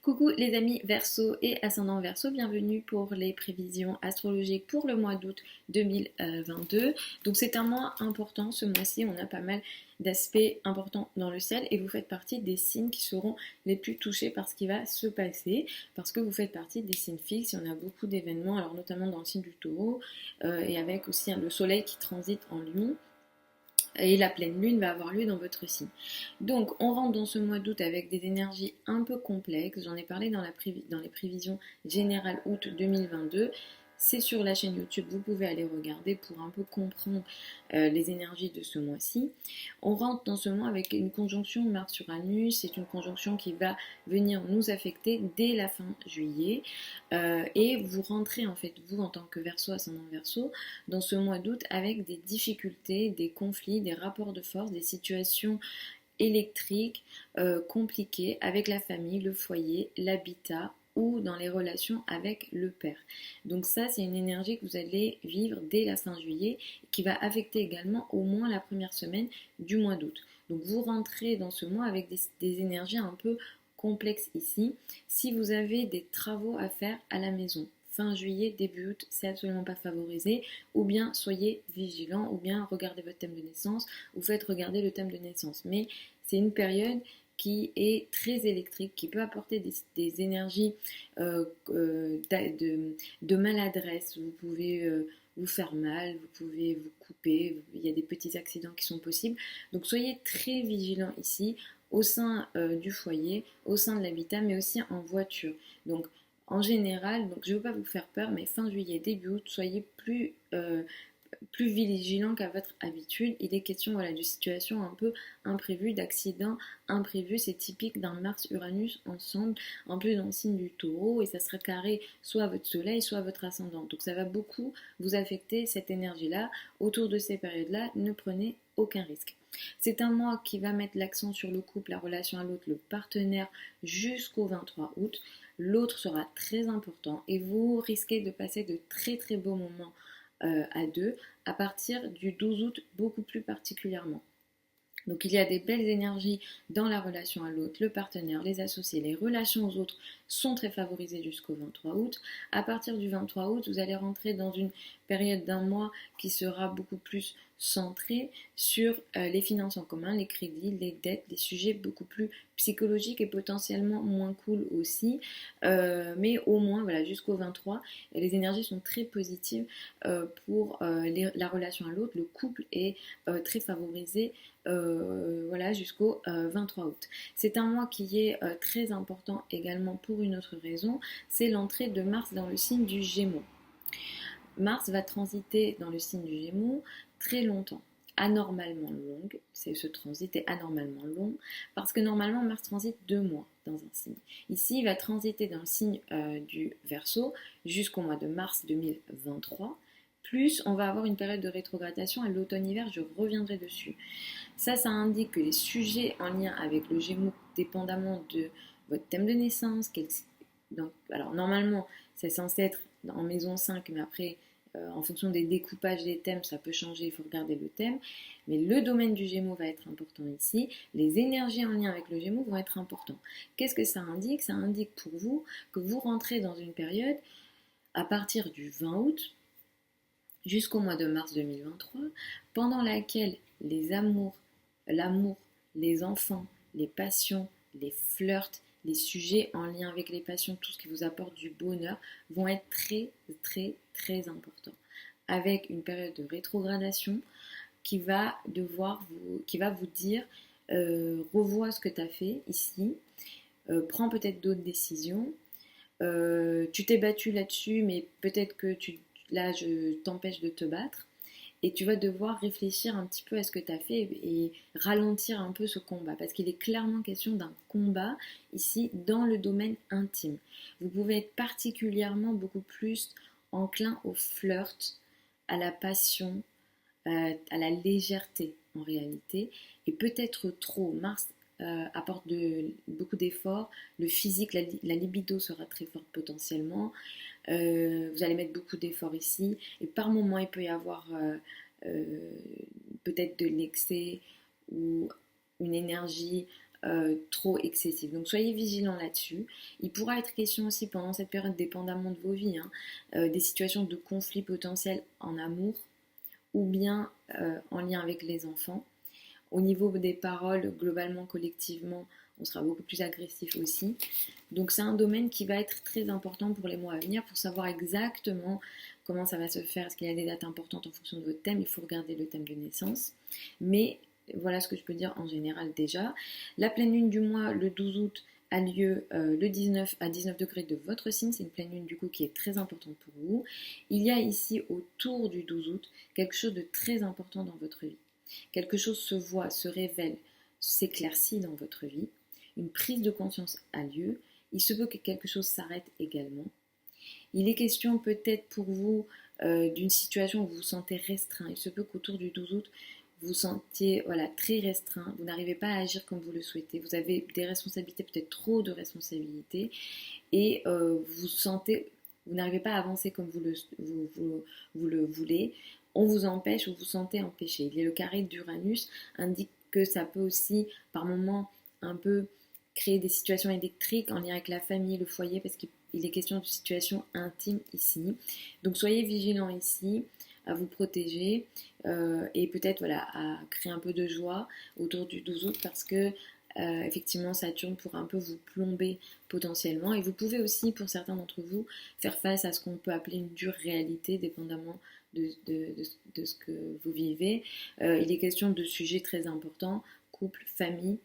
Coucou les amis Verseau et ascendant Verseau, bienvenue pour les prévisions astrologiques pour le mois d'août 2022. Donc c'est un mois important ce mois-ci, on a pas mal d'aspects importants dans le ciel et vous faites partie des signes qui seront les plus touchés par ce qui va se passer parce que vous faites partie des signes fixes, il y en a beaucoup d'événements, alors notamment dans le signe du Taureau et avec aussi le soleil qui transite en Lion et la pleine lune va avoir lieu dans votre signe. Donc on rentre dans ce mois d'août avec des énergies un peu complexes, j'en ai parlé dans les prévisions générales août 2022. C'est sur la chaîne YouTube, vous pouvez aller regarder pour un peu comprendre les énergies de ce mois-ci. On rentre dans ce mois avec une conjonction Mars-Uranus, c'est une conjonction qui va venir nous affecter dès la fin juillet. Et vous rentrez en fait, vous en tant que Verseau, ascendant Verseau, dans ce mois d'août avec des difficultés, des conflits, des rapports de force, des situations électriques compliquées avec la famille, le foyer, l'habitat ou dans les relations avec le père. Donc ça, c'est une énergie que vous allez vivre dès la fin juillet qui va affecter également au moins la première semaine du mois d'août. Donc vous rentrez dans ce mois avec des énergies un peu complexes ici. Si vous avez des travaux à faire à la maison, fin juillet, début août, c'est absolument pas favorisé. Ou bien soyez vigilant, ou bien regardez votre thème de naissance, ou faites regarder le thème de naissance. Mais c'est une période qui est très électrique, qui peut apporter des énergies de maladresse. Vous pouvez vous faire mal, vous pouvez vous couper, il y a des petits accidents qui sont possibles. Donc soyez très vigilants ici, au sein du foyer, au sein de l'habitat, mais aussi en voiture. Donc en général, donc je ne veux pas vous faire peur, mais fin juillet, début août, soyez plus vigilant qu'à votre habitude. Il est question voilà, de situations un peu imprévues, d'accidents imprévus. C'est typique d'un Mars-Uranus ensemble, en plus dans le signe du Taureau, et ça sera carré soit à votre soleil, soit à votre ascendant. Donc ça va beaucoup vous affecter cette énergie-là. Autour de ces périodes-là, ne prenez aucun risque. C'est un mois qui va mettre l'accent sur le couple, la relation à l'autre, le partenaire jusqu'au 23 août. L'autre sera très important et vous risquez de passer de très très beaux moments à deux à partir du 12 août beaucoup plus particulièrement. Donc il y a des belles énergies dans la relation à l'autre, le partenaire, les associés, les relations aux autres sont très favorisées jusqu'au 23 août. À partir du 23 août, vous allez rentrer dans une période d'un mois qui sera beaucoup plus centrée sur les finances en commun, les crédits, les dettes, les sujets beaucoup plus psychologiques et potentiellement moins cool aussi. Mais au moins, voilà, jusqu'au 23, les énergies sont très positives pour la relation à l'autre. Le couple est très favorisé voilà, jusqu'au 23 août. C'est un mois qui est très important également pour une autre raison, c'est l'entrée de Mars dans le signe du Gémeaux. Mars va transiter dans le signe du Gémeaux très longtemps, anormalement longue, ce transit est anormalement long, parce que normalement Mars transite 2 mois dans un signe. Ici, il va transiter dans le signe du Verseau jusqu'au mois de mars 2023, plus on va avoir une période de rétrogradation à l'automne-hiver, je reviendrai dessus. Ça indique que les sujets en lien avec le Gémeaux, dépendamment de votre thème de naissance, donc, alors normalement c'est censé être en maison 5, mais après en fonction des découpages des thèmes, ça peut changer, il faut regarder le thème. Mais le domaine du Gémeaux va être important ici. Les énergies en lien avec le Gémeaux vont être importantes. Qu'est-ce que ça indique? Ça indique pour vous que vous rentrez dans une période à partir du 20 août jusqu'au mois de mars 2023, pendant laquelle les amours, l'amour, les enfants, les passions, les flirts, les sujets en lien avec les passions, tout ce qui vous apporte du bonheur, vont être très très très importants. Avec une période de rétrogradation qui va vous dire revois ce que tu as fait ici, prends peut-être d'autres décisions. Tu t'es battu là-dessus, mais peut-être que là, je t'empêche de te battre. Et tu vas devoir réfléchir un petit peu à ce que tu as fait et ralentir un peu ce combat. Parce qu'il est clairement question d'un combat ici dans le domaine intime. Vous pouvez être particulièrement beaucoup plus enclin au flirt, à la passion, à la légèreté en réalité. Et peut-être trop. Mars apporte beaucoup d'efforts. Le physique, la libido sera très forte potentiellement. Vous allez mettre beaucoup d'efforts ici. Et par moments, il peut y avoir peut-être de l'excès ou une énergie trop excessive. Donc soyez vigilants là-dessus. Il pourra être question aussi pendant cette période, dépendamment de vos vies, des situations de conflit potentiel en amour ou bien en lien avec les enfants. Au niveau des paroles, globalement, collectivement, on sera beaucoup plus agressif aussi. Donc c'est un domaine qui va être très important pour les mois à venir pour savoir exactement comment ça va se faire. Est-ce qu'il y a des dates importantes en fonction de votre thème? Il faut regarder le thème de naissance. Mais voilà ce que je peux dire en général déjà. La pleine lune du mois, le 12 août, a lieu le 19 à 19 degrés de votre signe. C'est une pleine lune du coup qui est très importante pour vous. Il y a ici autour du 12 août quelque chose de très important dans votre vie. Quelque chose se voit, se révèle, s'éclaircit dans votre vie. Une prise de conscience a lieu. Il se peut que quelque chose s'arrête également. Il est question peut-être pour vous d'une situation où vous vous sentez restreint. Il se peut qu'autour du 12 août, vous vous sentiez très restreint. Vous n'arrivez pas à agir comme vous le souhaitez. Vous avez des responsabilités, peut-être trop de responsabilités. Et vous sentez, vous n'arrivez pas à avancer comme vous le voulez. On vous empêche ou vous sentez empêché. Il y a le carré d'Uranus, indique que ça peut aussi, par moments, un peu créer des situations électriques en lien avec la famille, le foyer, parce qu'il est question de situations intimes ici. Donc soyez vigilants ici, à vous protéger et peut-être à créer un peu de joie autour du 12 août parce que effectivement Saturne pourra un peu vous plomber potentiellement et vous pouvez aussi pour certains d'entre vous faire face à ce qu'on peut appeler une dure réalité dépendamment de ce que vous vivez. Il est question de sujets très importants, couple, famille,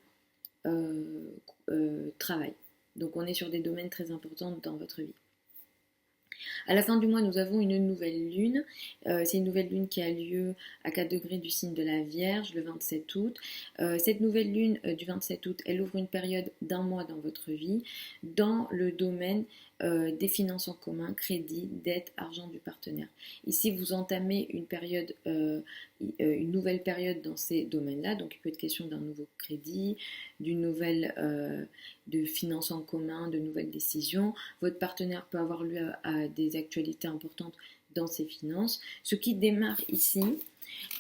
travail. Donc on est sur des domaines très importants dans votre vie. À la fin du mois, nous avons une nouvelle lune. C'est une nouvelle lune qui a lieu à 4 degrés du signe de la Vierge le 27 août. Cette nouvelle lune du 27 août, elle ouvre une période d'1 mois dans votre vie dans le domaine des finances en commun, crédit, dette, argent du partenaire. Ici, vous entamez une nouvelle période dans ces domaines-là. Donc, il peut être question d'un nouveau crédit, d'une nouvelle de finances en commun, de nouvelles décisions. Votre partenaire peut avoir lieu à des actualités importantes dans ses finances. Ce qui démarre ici,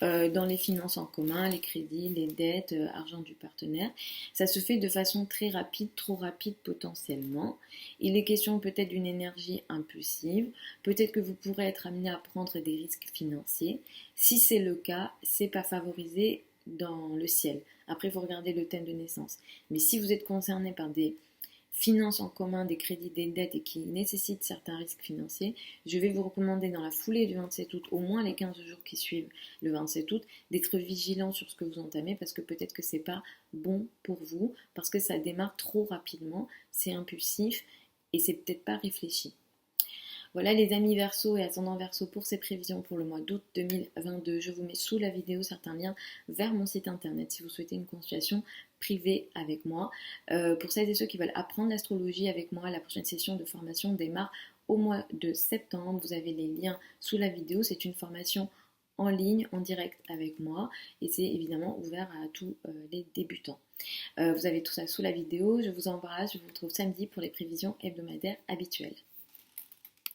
dans les finances en commun, les crédits, les dettes, argent du partenaire, ça se fait de façon très rapide, trop rapide potentiellement. Il est question peut-être d'une énergie impulsive, peut-être que vous pourrez être amené à prendre des risques financiers. Si c'est le cas, c'est pas favorisé dans le ciel. Après, il faut regarder le thème de naissance. Mais si vous êtes concerné par des finances en commun, des crédits, des dettes et qui nécessitent certains risques financiers, je vais vous recommander dans la foulée du 27 août, au moins les 15 jours qui suivent le 27 août, d'être vigilant sur ce que vous entamez parce que peut-être que c'est pas bon pour vous, parce que ça démarre trop rapidement, c'est impulsif et c'est peut-être pas réfléchi. Voilà les amis Verseau et ascendant Verseau pour ces prévisions pour le mois d'août 2022. Je vous mets sous la vidéo certains liens vers mon site internet si vous souhaitez une consultation privée avec moi. Pour celles et ceux qui veulent apprendre l'astrologie avec moi, la prochaine session de formation démarre au mois de septembre. Vous avez les liens sous la vidéo. C'est une formation en ligne, en direct avec moi et c'est évidemment ouvert à tous les débutants. Vous avez tout ça sous la vidéo. Je vous embrasse. Je vous retrouve samedi pour les prévisions hebdomadaires habituelles.